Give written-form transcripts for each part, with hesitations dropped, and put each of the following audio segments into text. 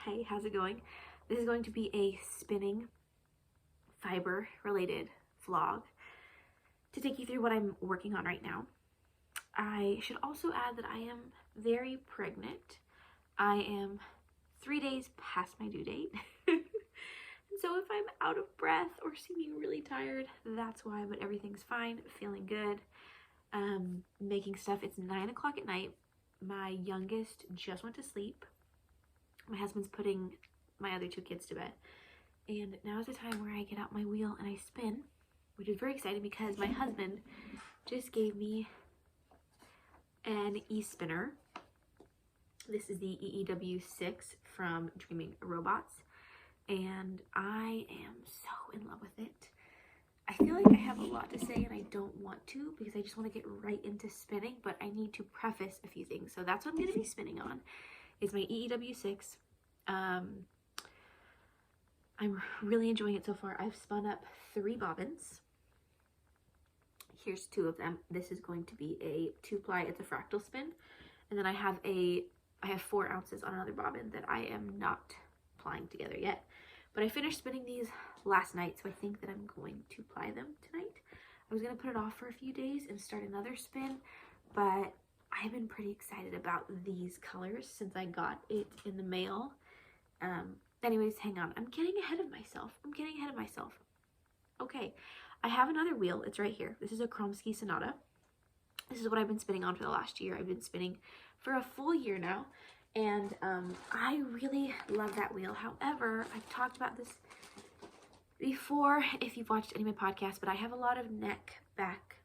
Hey, how's it going? This is going to be a spinning fiber related vlog to take you through what I'm working on right now. I should also add that I am very pregnant. I am 3 days past my due date. And so if I'm out of breath or seeming really tired, that's why, but everything's fine, feeling good. Making stuff. It's 9 o'clock at night. My youngest just went to sleep. My husband's putting my other 2 kids to bed. And now is the time where I get out my wheel and I spin, which is very exciting because my husband just gave me an e-spinner. This is the EEW6 from Dreaming Robots, and I am so in love with it. I feel like I have a lot to say and I don't want to because I just want to get right into spinning, but I need to preface a few things. So that's what I'm going to be spinning on. It's my EEW6. I'm really enjoying it so far. I've spun up 3 bobbins. Here's 2 of them. This is going to be a 2-ply. It's a fractal spin. And then I have 4 ounces on another bobbin that I am not plying together yet. But I finished spinning these last night, so I think that I'm going to ply them tonight. I was going to put it off for a few days and start another spin, but I've been pretty excited about these colors since I got it in the mail. Anyways, hang on. I'm getting ahead of myself. Okay, I have another wheel. It's right here. This is a Kromsky Sonata. This is what I've been spinning on for the last year. I've been spinning for a full year now, and I really love that wheel. However, I've talked about this before if you've watched any of my podcasts, but I have a lot of neck, back,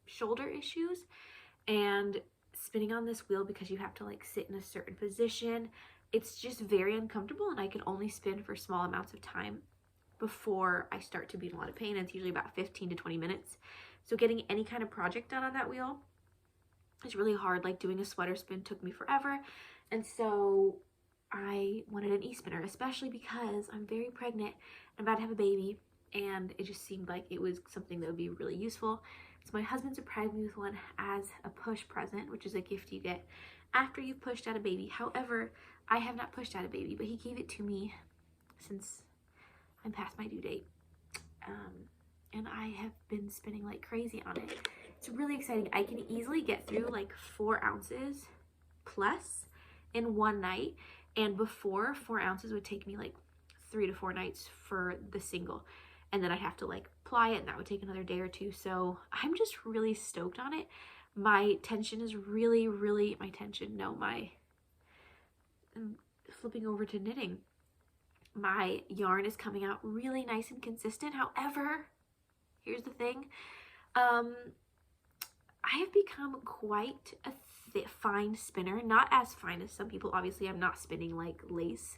shoulder issues, and spinning on this wheel, because you have to like sit in a certain position, it's just very uncomfortable, and I can only spin for small amounts of time before I start to be in a lot of pain. It's usually about 15 to 20 minutes. So getting any kind of project done on that wheel is really hard. Like doing a sweater spin took me forever. And so I wanted an e-spinner, especially because I'm very pregnant. I'm about to have a baby, and it just seemed like it was something that would be really useful. So my husband surprised me with one as a push present, which is a gift you get after you've pushed out a baby. However, I have not pushed out a baby, but he gave it to me since I'm past my due date. And I have been spinning like crazy on it. It's really exciting. I can easily get through like 4 ounces plus in one night. And before, 4 ounces would take me like 3 to 4 nights for the single. And then I'd have to like ply it, and that would take another day or 2. So I'm just really stoked on it. My tension is I'm flipping over to knitting. My yarn is coming out really nice and consistent. However, here's the thing. I have become quite a fine spinner. Not as fine as some people. Obviously, I'm not spinning like lace.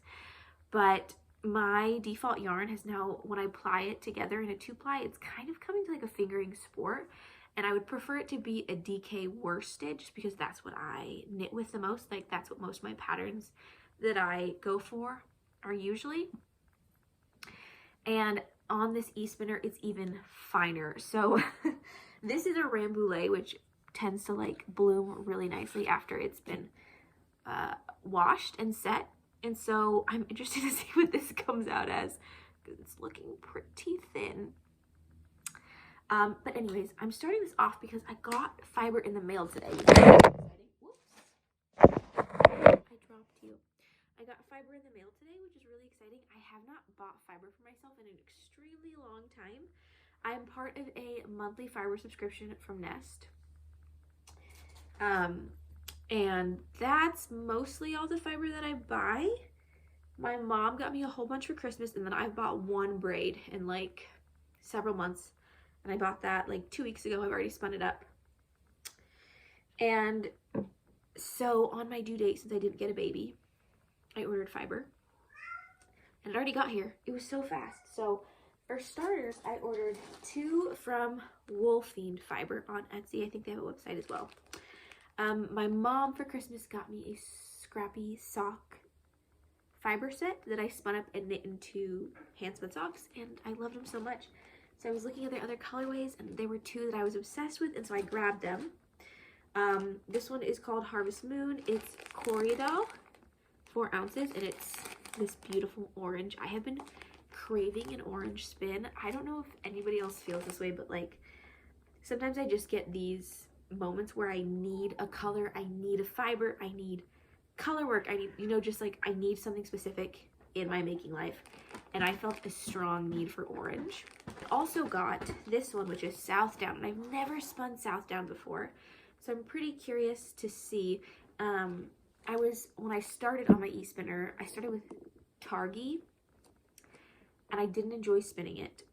But my default yarn has now, when I ply it together in a 2-ply, it's kind of coming to like a fingering sport. And I would prefer it to be a DK worsted, just because that's what I knit with the most. Like that's what most of my patterns that I go for are usually. And on this e-spinner, it's even finer. So this is a Rambouillet, which tends to like bloom really nicely after it's been washed and set. And so I'm interested to see what this comes out as, because it's looking pretty thin. But anyways, I'm starting this off because I got fiber in the mail today. Whoops. I dropped you. I got fiber in the mail today, which is really exciting. I have not bought fiber for myself in an extremely long time. I'm part of a monthly fiber subscription from Nest. And that's mostly all the fiber that I buy. My mom got me a whole bunch for Christmas, and then I bought 1 braid in like several months. And I bought that like 2 weeks ago. I've already spun it up. And so on my due date, since I didn't get a baby, I ordered fiber. And it already got here. It was so fast. So for starters, I ordered 2 from Wool Fiend Fiber on Etsy. I think they have a website as well. My mom for Christmas got me a scrappy sock fiber set that I spun up and knit into hand spun socks, and I loved them so much. So I was looking at their other colorways, and there were 2 that I was obsessed with, and so I grabbed them. This one is called Harvest Moon. It's Corriedale, 4 ounces, and it's this beautiful orange. I have been craving an orange spin. I don't know if anybody else feels this way, but like sometimes I just get these moments where I need a color, I need a fiber, I need color work, I need, you know, just like I need something specific in my making life, and I felt a strong need for orange. I also got this one, which is South Down, and I've never spun South Down before, so I'm pretty curious to see. When I started on my e-spinner, I started with Targi, and I didn't enjoy spinning it.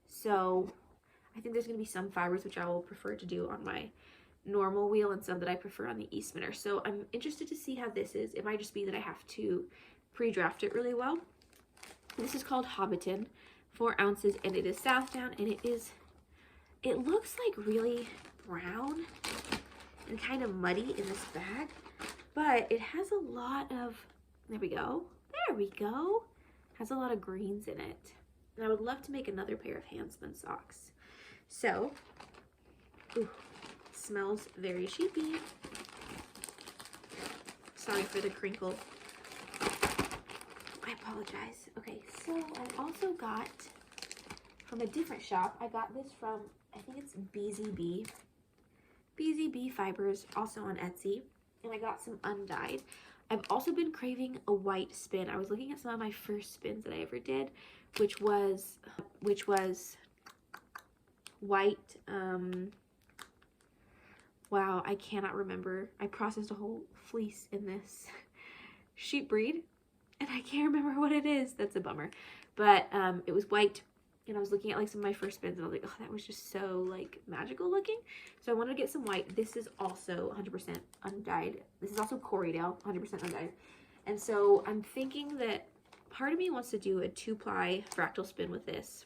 So I think there's going to be some fibers which I will prefer to do on my normal wheel and some that I prefer on the e-spinner. So I'm interested to see how this is. It might just be that I have to pre-draft it really well. This is called Hobbiton, 4 ounces, and it is South Down, and it looks like really brown and kind of muddy in this bag, but it has a lot of, there we go, has a lot of greens in it. And I would love to make another pair of handspun socks. So, ooh, smells very sheepy. Sorry for the crinkle. I apologize. Okay, so I also got from a different shop, I got this from, I think it's BZB Fibers, also on Etsy, and I got some undyed. I've also been craving a white spin. I was looking at some of my first spins that I ever did, which was white, wow, I cannot remember. I processed a whole fleece in this sheep breed, and I can't remember what it is. That's a bummer. But it was white, and I was looking at like some of my first spins, and I was like, oh, that was just so like magical looking. So I wanted to get some white. This is also 100% undyed. This is also Corriedale, 100% undyed. And so I'm thinking that part of me wants to do a 2-ply fractal spin with this,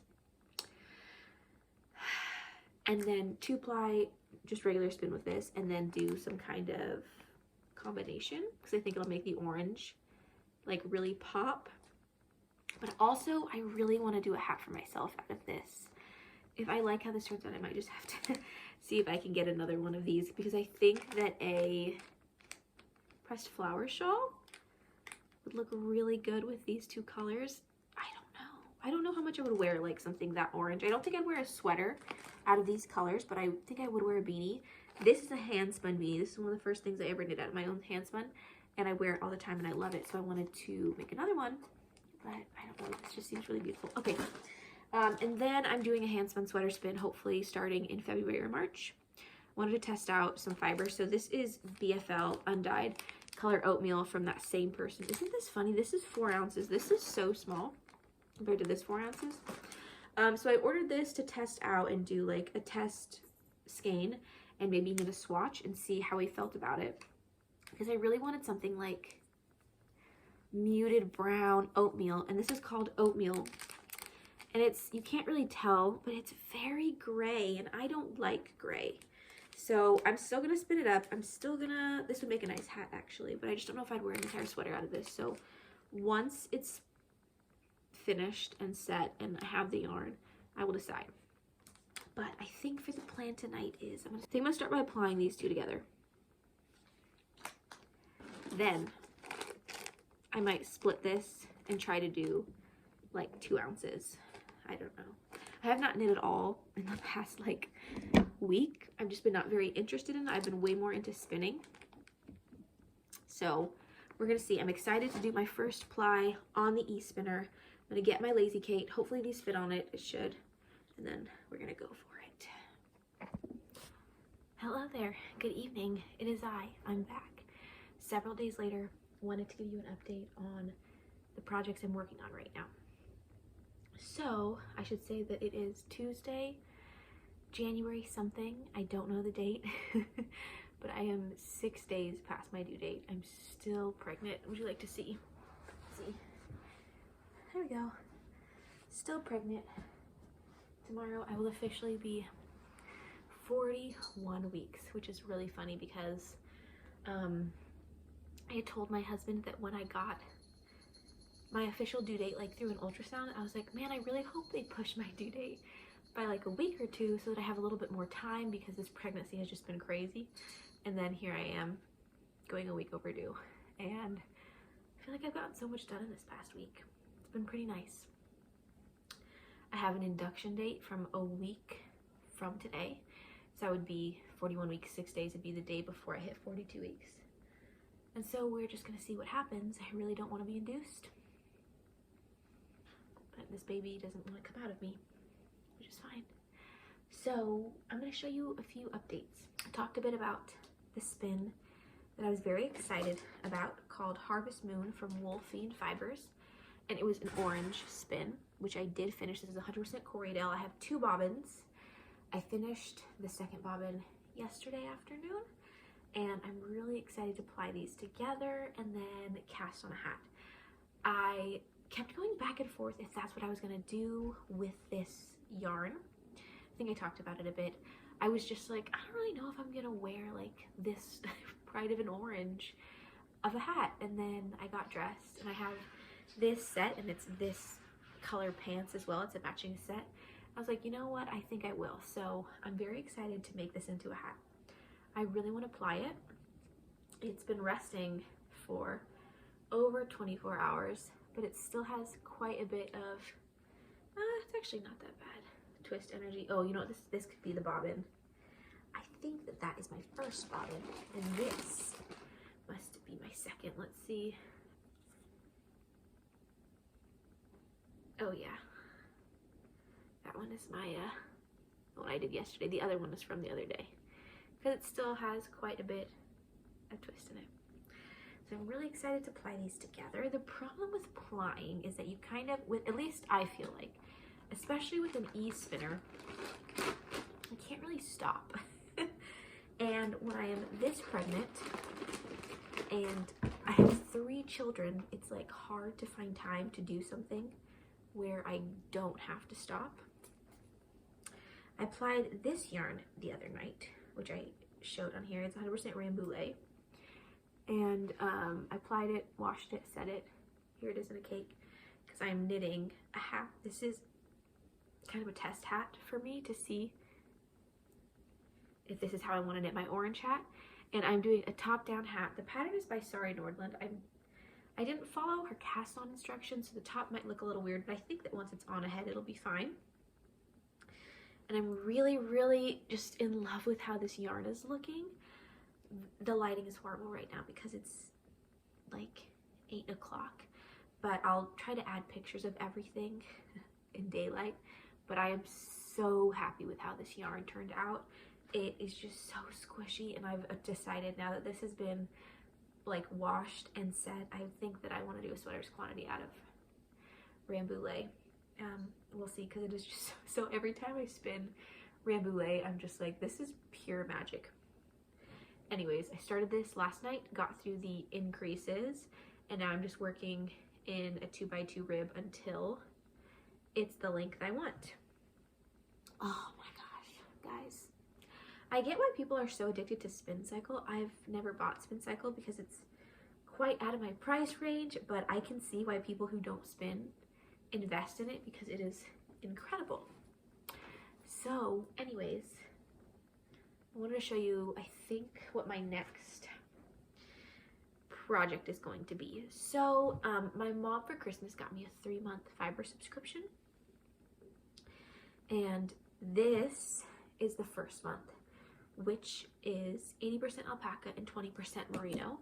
and then 2-ply just regular spin with this, and then do some kind of combination, because I think it'll make the orange like really pop. But also I really want to do a hat for myself out of this. If I like how this turns out, I might just have to see if I can get another one of these, because I think that a pressed flower shawl would look really good with these 2 colors. I don't know how much I would wear like something that orange. I don't think I'd wear a sweater out of these colors, but I think I would wear a beanie. This is a hand spun beanie. This is one of the first things I ever did out of my own hand spun, and I wear it all the time and I love it. So I wanted to make another one, but I don't know, this just seems really beautiful. Okay, and then I'm doing a hand spun sweater spin, hopefully starting in February or March. Wanted to test out some fibers. So this is BFL undyed color oatmeal from that same person. Isn't this funny? This is 4 ounces. This is so small compared to this 4 ounces. So I ordered this to test out and do like a test skein and maybe need a swatch and see how we felt about it, because I really wanted something like muted brown oatmeal, and this is called Oatmeal, and it's, you can't really tell, but it's very gray, and I don't like gray. So I'm still gonna spin it up. This would make a nice hat actually, but I just don't know if I'd wear an entire sweater out of this. So once it's finished and set and I have the yarn, I will decide. But I think for the plan tonight is I'm gonna start by applying these 2 together. Then I might split this and try to do like 2 ounces. I don't know. I have not knit at all in the past like week. I've just been not very interested in it. I've been way more into spinning. So we're gonna see. I'm excited to do my first ply on the e-spinner. I'm gonna get my Lazy Kate. Hopefully these fit on it. It should. And then we're gonna go for it. Hello there. Good evening. It is I'm back. Several days later, wanted to give you an update on the projects I'm working on right now. So I should say that it is Tuesday, January something. I don't know the date, but I am 6 days past my due date. I'm still pregnant. Would you like to see? See? There we go. Still pregnant. Tomorrow I will officially be 41 weeks, which is really funny because I had told my husband that when I got my official due date, like through an ultrasound, I was like, man, I really hope they push my due date by like a week or 2 so that I have a little bit more time, because this pregnancy has just been crazy. And then here I am going a week overdue, and I feel like I've gotten so much done in this past week. It's been pretty nice. I have an induction date from a week from today. So that would be 41 weeks, 6 days would be the day before I hit 42 weeks. And so we're just gonna see what happens. I really don't wanna be induced. But this baby doesn't wanna come out of me, which is fine. So I'm gonna show you a few updates. I talked a bit about the spin that I was very excited about called Harvest Moon from Wolfine Fibers. And it was an orange spin, which I did finish. This is 100% Corriedale. I have 2 bobbins. I finished the second bobbin yesterday afternoon, and I'm really excited to ply these together and then cast on a hat. I kept going back and forth if that's what I was gonna do with this yarn. I think I talked about it a bit. I was just like, I don't really know if I'm gonna wear like this bright of an orange of a hat. And then I got dressed and I have this set, and it's this color pants as well. It's a matching set. I was like, you know what? I think I will. So I'm very excited to make this into a hat. I really want to apply it. It's been resting for over 24 hours, but it still has quite a bit of, it's actually not that bad, twist energy. Oh, you know what? This could be the bobbin. I think that is my first bobbin, and this must be my second. Let's see. Oh yeah, that one is my the one I did yesterday. The other one is from the other day, because it still has quite a bit of twist in it. So I'm really excited to ply these together. The problem with plying is that you kind of, at least I feel like, especially with an e-spinner, I can't really stop. And when I am this pregnant and I have 3 children, it's like hard to find time to do something where I don't have to stop. I applied this yarn the other night, which I showed on here. It's 100% Rambouillet. And I applied it, washed it, set it. Here it is in a cake, because I'm knitting a hat. This is kind of a test hat for me to see if this is how I want to knit my orange hat. And I'm doing a top-down hat. The pattern is by Sari Nordland. I didn't follow her cast on instructions, so the top might look a little weird, but I think that once it's on a head, it'll be fine. And I'm really, really just in love with how this yarn is looking. The lighting is horrible right now because it's like 8 o'clock, but I'll try to add pictures of everything in daylight. But I am so happy with how this yarn turned out. It is just so squishy, and I've decided now that this has been like washed and set, I think that I want to do a sweater's quantity out of Rambouillet. We'll see, because it is just so every time I spin Rambouillet, I'm just like, this is pure magic. Anyways, I started this last night, got through the increases, and now I'm just working in a 2x2 rib until it's the length I want. Oh my gosh, guys. I get why people are so addicted to Spin Cycle. I've never bought Spin Cycle because it's quite out of my price range, but I can see why people who don't spin invest in it, because it is incredible. So anyways, I wanted to show you, I think, what my next project is going to be. So my mom for Christmas got me a 3-month fiber subscription, and this is the first month, which is 80% alpaca and 20% merino.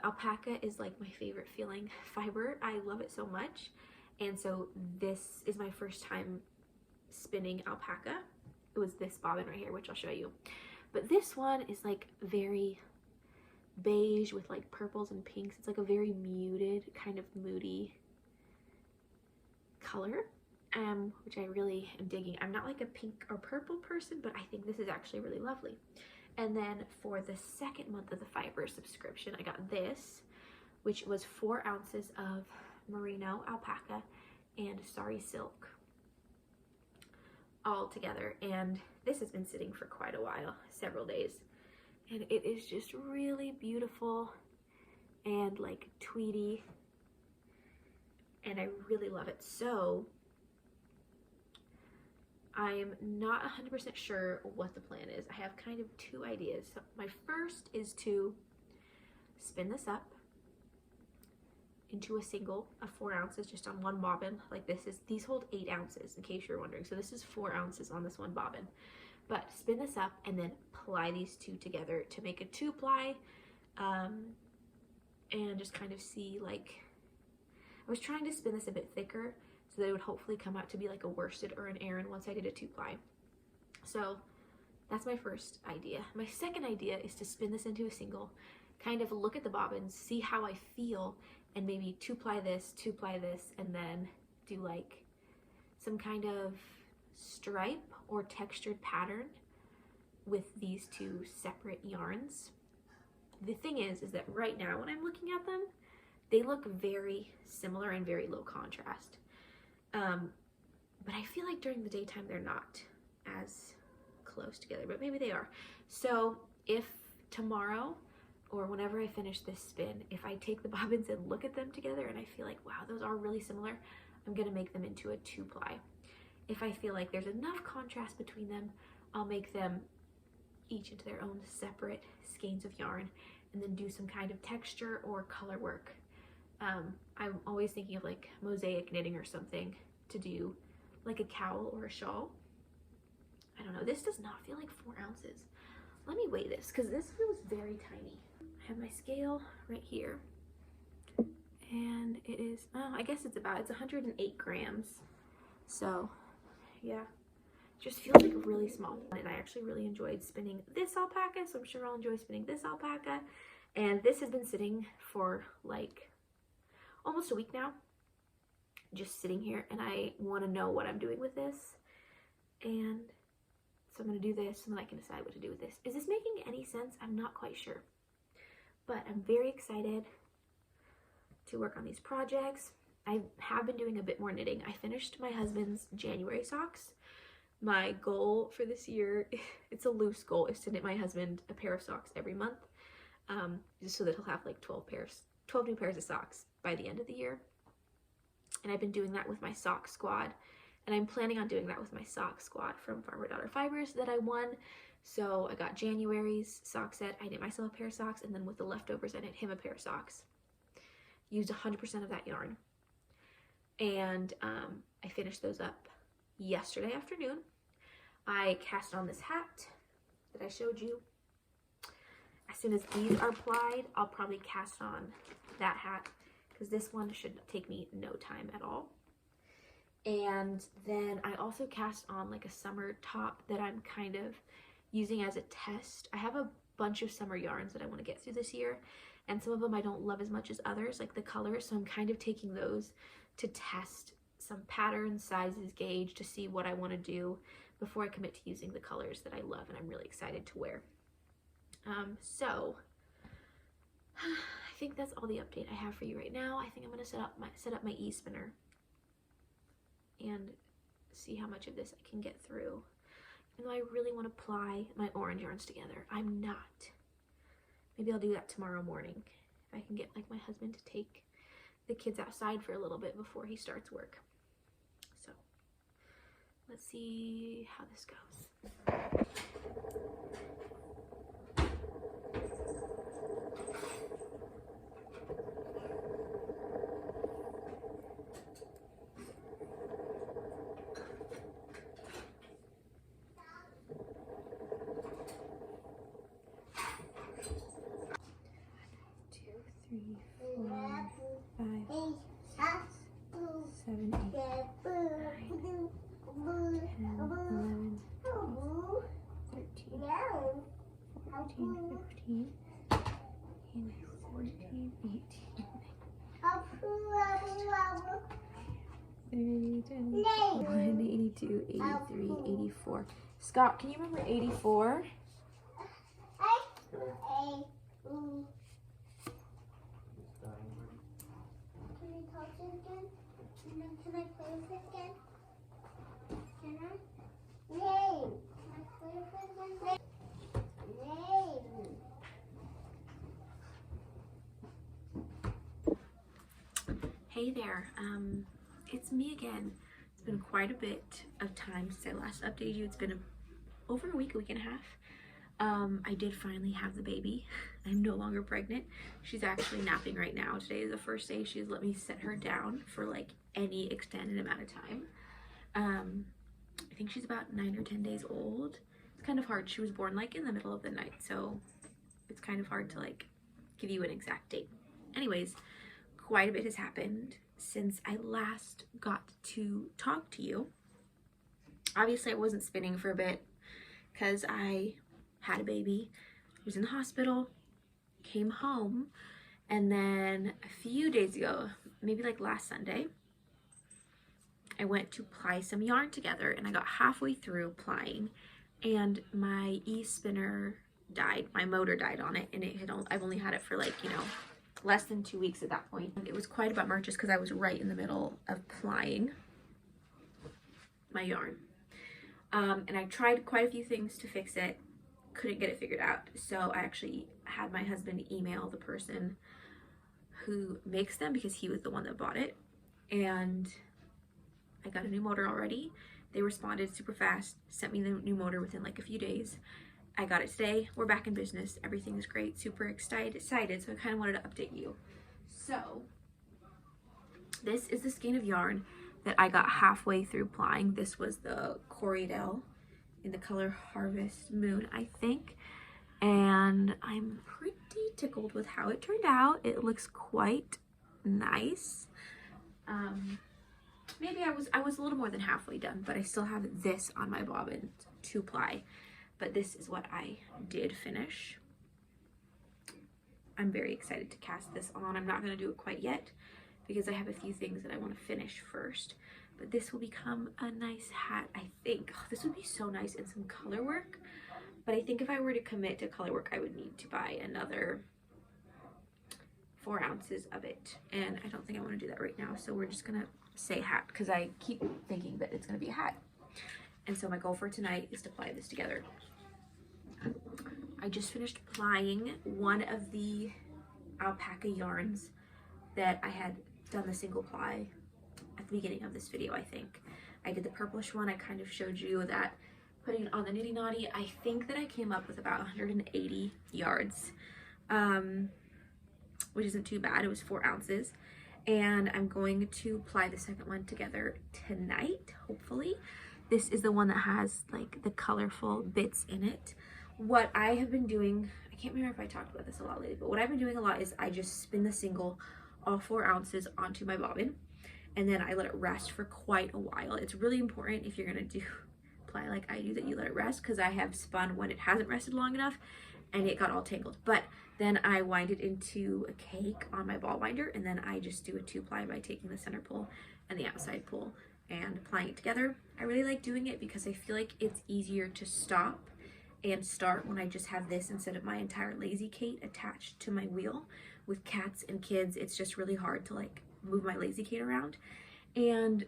Alpaca is like my favorite feeling fiber. I love it so much. And so this is my first time spinning alpaca. It was this bobbin right here, which I'll show you. But this one is like very beige with like purples and pinks. It's like a very muted, kind of moody color, which I really am digging. I'm not like a pink or purple person, but I think this is actually really lovely. And then for the second month of the fiber subscription, I got this, which was 4 ounces of merino alpaca and sari silk all together. And this has been sitting for quite a while, several days. And it is just really beautiful and like tweedy. And I really love it. So I'm not 100% sure what the plan is. I have kind of 2 ideas. So my first is to spin this up into a single of 4 ounces just on one bobbin. Like these hold 8 ounces in case you're wondering. So this is 4 ounces on this one bobbin. But spin this up and then ply these two together to make a 2-ply, and just kind of see, like, I was trying to spin this a bit thicker so that it would hopefully come out to be like a worsted or an Aran once I did a 2-ply. So that's my first idea. My second idea is to spin this into a single, kind of look at the bobbins, see how I feel, and maybe 2-ply this, and then do like some kind of stripe or textured pattern with these two separate yarns. The thing is that right now when I'm looking at them, they look very similar and very low contrast. But I feel like during the daytime they're not as close together, but maybe they are. So if tomorrow or whenever I finish this spin, if I take the bobbins and look at them together and I feel like, wow, those are really similar, I'm gonna make them into a 2-ply. If I feel like there's enough contrast between them, I'll make them each into their own separate skeins of yarn and then do some kind of texture or color work. I'm always thinking of like mosaic knitting or something to do like a cowl or a shawl. I don't know, this does not feel like 4 ounces. Let me weigh this because this feels very tiny. I have my scale right here and it is, I guess it's 108 grams. So yeah, just feels like really small. And I actually really enjoyed spinning this alpaca, so I'm sure I'll enjoy spinning this alpaca. And this has been sitting for like almost a week now, just sitting here, and I want to know what I'm doing with this. And so I'm going to do this and then I can decide what to do with this. Is this making any sense? I'm not quite sure, but I'm very excited to work on these projects. I have been doing a bit more knitting. I finished my husband's January socks. My goal for this year, it's a loose goal, is to knit my husband a pair of socks every month, just so that he'll have like 12 new pairs of socks by the end of the year. And I've been doing that with my sock squad, and I'm planning on doing that with my sock squad from Farmer Daughter Fibers that I won. So I got January's sock set, I knit myself a pair of socks, and then with the leftovers I knit him a pair of socks. Used 100% of that yarn. And I finished those up yesterday afternoon. I cast on this hat that I showed you. As soon as these are plied, I'll probably cast on that hat because this one should take me no time at all. And then I also cast on like a summer top that I'm kind of using as a test. I have a bunch of summer yarns that I want to get through this year, and some of them I don't love as much as others, like the colors, so I'm kind of taking those to test some patterns, sizes, gauge, to see what I want to do before I commit to using the colors that I love and I'm really excited to wear. So I think that's all the update I have for you right now. I think I'm going to set up my e-spinner and see how much of this I can get through. Even though I really want to ply my orange yarns together, I'm not. Maybe I'll do that tomorrow morning if I can get like my husband to take the kids outside for a little bit before he starts work. So let's see how this goes. Scott, can you remember 84? Can I play with it again? Can I? Yay! Can I play with it again? Hey there, it's me again. It's been quite a bit of time since I last updated you. It's been over a week and a half. I did finally have the baby. I'm no longer pregnant. She's actually napping right now. Today is the first day she's let me set her down for like any extended amount of time. I think she's about 9 or 10 days old. It's kind of hard. She was born like in the middle of the night, so it's kind of hard to like give you an exact date. Anyways, quite a bit has happened since I last got to talk to you. Obviously, I wasn't spinning for a bit because I had a baby. I was in the hospital, came home, and then a few days ago, maybe like last Sunday, I went to ply some yarn together, and I got halfway through plying, and my e-spinner died. My motor died on it, and I've only had it for like, you know, less than 2 weeks at that point. And it was quite a bummer just because I was right in the middle of plying my yarn. And I tried quite a few things to fix it, couldn't get it figured out. So I actually had my husband email the person who makes them because he was the one that bought it. And I got a new motor already. They responded super fast, sent me the new motor within like a few days. I got it today. We're back in business. Everything is great. Super excited. So I kind of wanted to update you. So this is the skein of yarn that I got halfway through plying. This was the Corriedale in the color Harvest Moon, I think. And I'm pretty tickled with how it turned out. It looks quite nice. Maybe I was a little more than halfway done, but I still have this on my bobbin to ply. But this is what I did finish. I'm very excited to cast this on. I'm not going to do it quite yet because I have a few things that I want to finish first. But this will become a nice hat, I think. Oh, this would be so nice in some color work. But I think if I were to commit to color work, I would need to buy another 4 ounces of it. And I don't think I want to do that right now. So we're just going to say hat because I keep thinking that it's going to be a hat. And so my goal for tonight is to ply this together. I just finished plying one of the alpaca yarns that I had done the single ply at the beginning of this video, I think. I did the purplish one. I kind of showed you that putting it on the Nitty Naughty. I think that I came up with about 180 yards, which isn't too bad. It was 4 ounces. And I'm going to ply the second one together tonight, hopefully. This is the one that has like the colorful bits in it. What I have been doing, I can't remember if I talked about this a lot lately, but what I've been doing a lot is I just spin the single all 4 ounces onto my bobbin, and then I let it rest for quite a while. It's really important if you're gonna do ply like I do that you let it rest, because I have spun when it hasn't rested long enough and it got all tangled. But then I wind it into a cake on my ball winder, and then I just do a 2-ply by taking the center pull and the outside pull and plying it together. I really like doing it because I feel like it's easier to stop and start when I just have this instead of my entire Lazy Kate attached to my wheel. With cats and kids, it's just really hard to like move my Lazy Kate around. And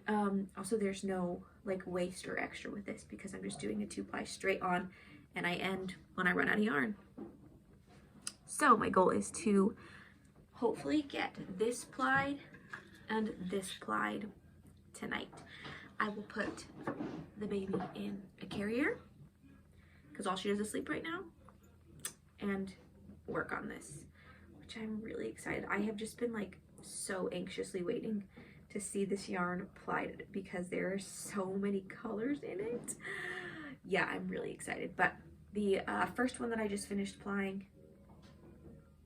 also there's no like waste or extra with this because I'm just doing a 2-ply straight on, and I end when I run out of yarn. So my goal is to hopefully get this plied and this plied tonight. I will put the baby in a carrier because all she does is sleep right now, and work on this, which I'm really excited. I have just been like so anxiously waiting to see this yarn plied because there are so many colors in it. Yeah, I'm really excited. But the first one that I just finished plying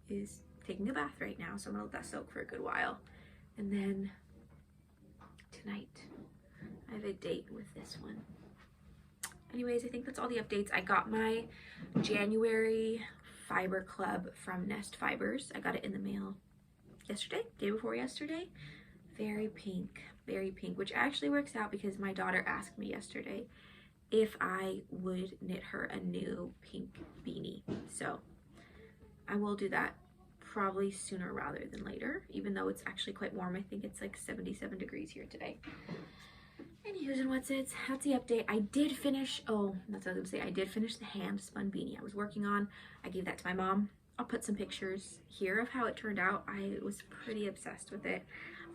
is taking a bath right now, so I'm gonna let that soak for a good while. And then tonight I have a date with this one. Anyways, I think that's all the updates. I got my January Fiber Club from Nest Fibers. I got it in the mail yesterday, day before yesterday. Very pink, which actually works out because my daughter asked me yesterday if I would knit her a new pink beanie. So I will do that probably sooner rather than later, even though it's actually quite warm. I think it's like 77 degrees here today. Anywho's and what's it, that's the update. I did finish, oh, that's what I was gonna say. I did finish the hand spun beanie I was working on. I gave that to my mom. I'll put some pictures here of how it turned out. I was pretty obsessed with it.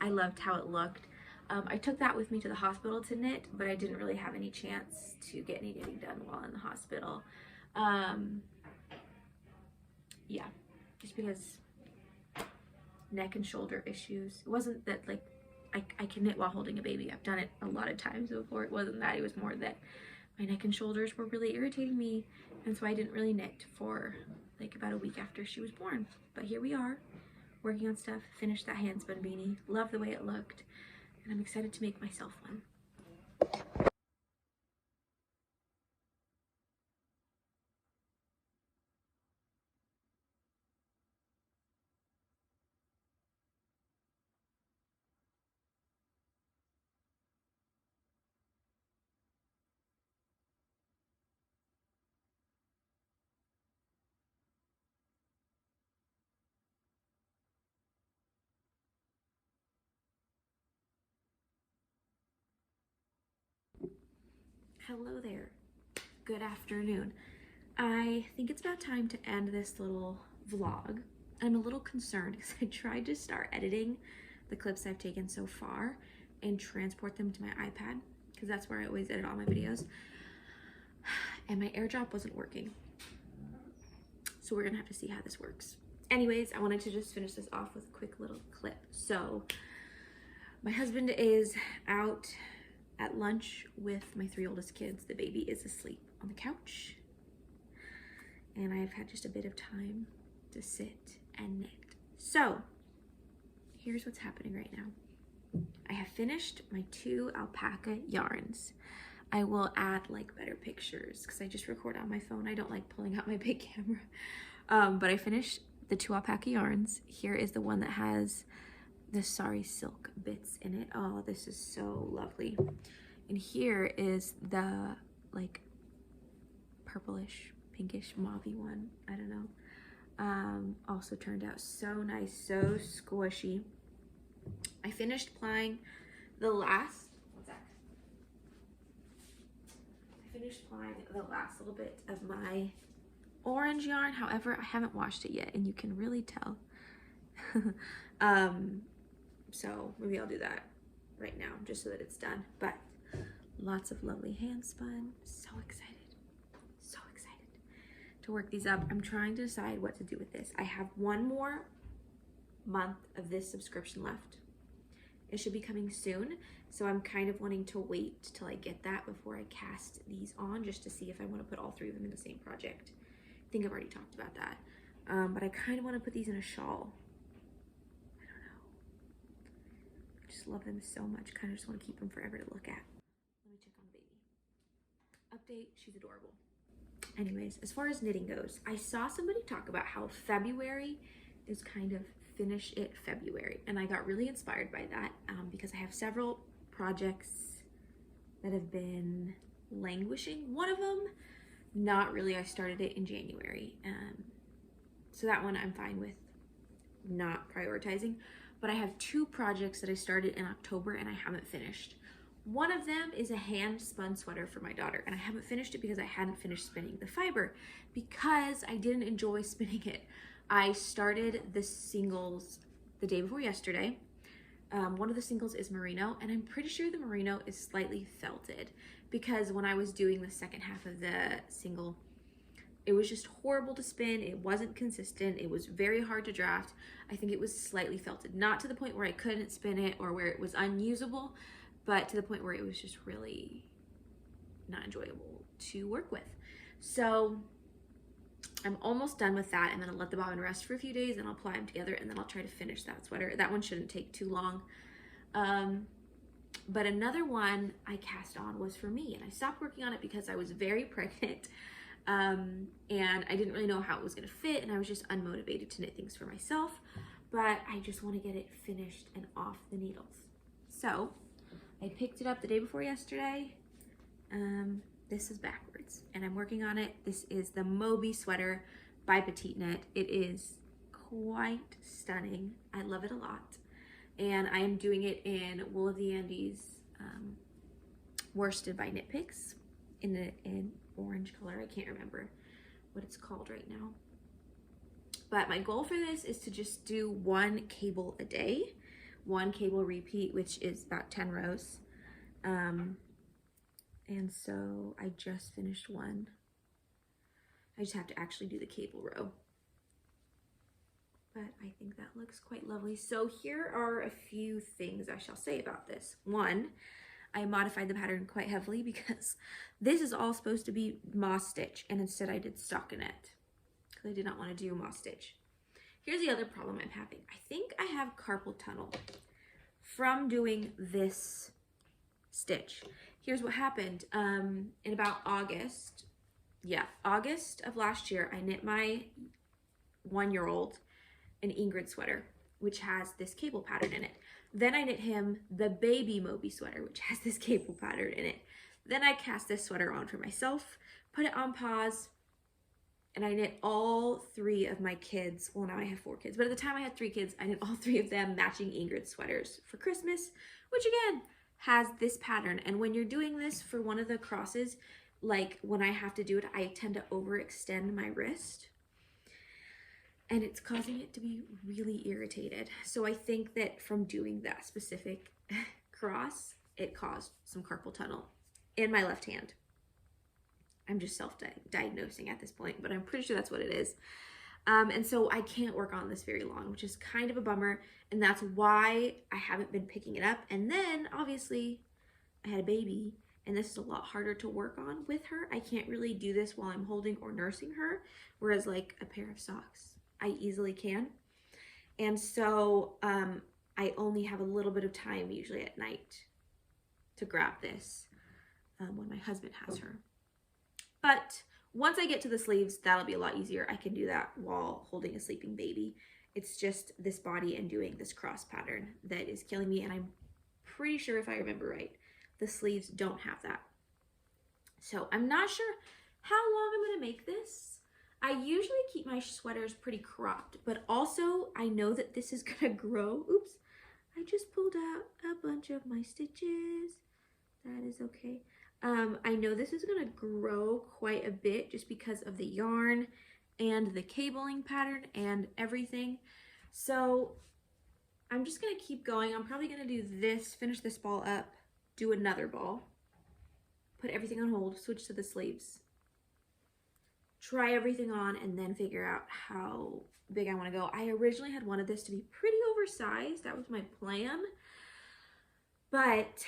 I loved how it looked. I took that with me to the hospital to knit, but I didn't really have any chance to get any knitting done while in the hospital. yeah, just because neck and shoulder issues. It wasn't that like I can knit while holding a baby. I've done it a lot of times before. It wasn't that. It was more that my neck and shoulders were really irritating me, and so I didn't really knit for like about a week after she was born. But here we are, working on stuff. Finished that hand spun beanie. Love the way it looked, and I'm excited to make myself one. Hello there. Good afternoon. I think it's about time to end this little vlog. I'm a little concerned because I tried to start editing the clips I've taken so far and transport them to my iPad, because that's where I always edit all my videos. And my AirDrop wasn't working. So we're gonna have to see how this works. Anyways, I wanted to just finish this off with a quick little clip. So my husband is out at lunch with my 3 oldest kids. The baby is asleep on the couch, and I've had just a bit of time to sit and knit. So here's what's happening right now. I have finished my 2 alpaca yarns. I will add like better pictures because I just record on my phone. I don't like pulling out my big camera. But I finished the 2 alpaca yarns. Here is the one that has the sari silk bits in it. Oh, this is so lovely. And here is the like purplish, pinkish, mauvey one. I don't know. Also turned out so nice, so squishy. I finished plying the last, I finished plying the last little bit of my orange yarn. However, I haven't washed it yet, and you can really tell. So maybe I'll do that right now just so that it's done. But lots of lovely hand spun. So excited to work these up. I'm trying to decide what to do with this. I have 1 more month of this subscription left. It should be coming soon, so I'm kind of wanting to wait till I get that before I cast these on, just to see if I want to put all 3 of them in the same project. I think I've already talked about that. But I kind of want to put these in a shawl. I don't know. I just love them so much. Kind of just want to keep them forever to look at. Let me check on the baby. Update, she's adorable. Anyways, as far as knitting goes, I saw somebody talk about how February is kind of finish it February, and I got really inspired by that because I have several projects that have been languishing. One of them, not really. I started it in January, so that one I'm fine with not prioritizing. But I have 2 projects that I started in October and I haven't finished. One of them is a hand spun sweater for my daughter, and I haven't finished it because I hadn't finished spinning the fiber because I didn't enjoy spinning it. I started the singles the day before yesterday. One of the singles is merino, and I'm pretty sure the merino is slightly felted because when I was doing the second half of the single, it was just horrible to spin. It wasn't consistent. It was very hard to draft. I think it was slightly felted, not to the point where I couldn't spin it or where it was unusable, but to the point where it was just really not enjoyable to work with. So I'm almost done with that. I'm gonna let the bobbin rest for a few days and I'll ply them together, and then I'll try to finish that sweater. That one shouldn't take too long. But another one I cast on was for me, and I stopped working on it because I was very pregnant, and I didn't really know how it was gonna fit, and I was just unmotivated to knit things for myself, but I just wanna get it finished and off the needles. So I picked it up the day before yesterday. This is backwards, and I'm working on it. This is the Moby sweater by Petite Knit. It is quite stunning. I love it a lot. And I am doing it in Wool of the Andes, worsted by Knit Picks in orange color. I can't remember what it's called right now. But my goal for this is to just do 1 cable a day, 1 cable repeat, which is about 10 rows. And so I just finished one. I just have to actually do the cable row. but I think that looks quite lovely. So here are a few things I shall say about this. One, I modified the pattern quite heavily because this is all supposed to be moss stitch, and instead I did stockinette because I did not want to do moss stitch. Here's the other problem I'm having. I think I have carpal tunnel from doing this stitch. Here's what happened. In about August of last year, I knit my 1-year-old an Ingrid sweater, which has this cable pattern in it. Then I knit him the baby Moby sweater, which has this cable pattern in it. Then I cast this sweater on for myself, put it on pause, and I knit all 3 of my kids. Well, now I have 4 kids, but at the time I had 3 kids, I knit all 3 of them matching Ingrid sweaters for Christmas, which again has this pattern. And when you're doing this for one of the crosses, like when I have to do it, I tend to overextend my wrist, and it's causing it to be really irritated. So I think that from doing that specific cross, it caused some carpal tunnel in my left hand. I'm just self-diagnosing at this point, but I'm pretty sure that's what it is. And so I can't work on this very long, which is kind of a bummer. And that's why I haven't been picking it up. And then obviously I had a baby, and this is a lot harder to work on with her. I can't really do this while I'm holding or nursing her, whereas like a pair of socks, I easily can. And so I only have a little bit of time, usually at night, to grab this when my husband has her. But once I get to the sleeves, that'll be a lot easier. I can do that while holding a sleeping baby. It's just this body and doing this cross pattern that is killing me. And I'm pretty sure, if I remember right, the sleeves don't have that. So I'm not sure how long I'm gonna make this. I usually keep my sweaters pretty cropped, but also I know that this is gonna grow. Oops, I just pulled out a bunch of my stitches. That is okay. I know this is gonna grow quite a bit just because of the yarn and the cabling pattern and everything. So I'm just gonna keep going. I'm probably gonna do this, finish this ball up, do another ball, put everything on hold, switch to the sleeves, try everything on, and then figure out how big I wanna go. I originally had wanted this to be pretty oversized. That was my plan. But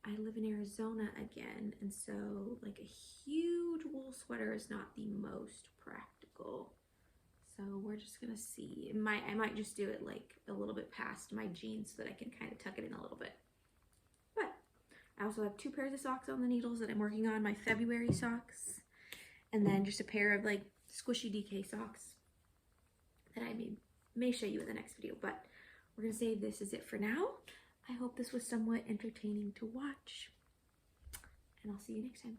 I live in Arizona again, and so like a huge wool sweater is not the most practical. So we're just gonna see. I might just do it like a little bit past my jeans so that I can kind of tuck it in a little bit. But I also have 2 pairs of socks on the needles that I'm working on, my February socks, and then just a pair of like squishy DK socks that I may show you in the next video. But we're gonna say this is it for now. I hope this was somewhat entertaining to watch, and I'll see you next time.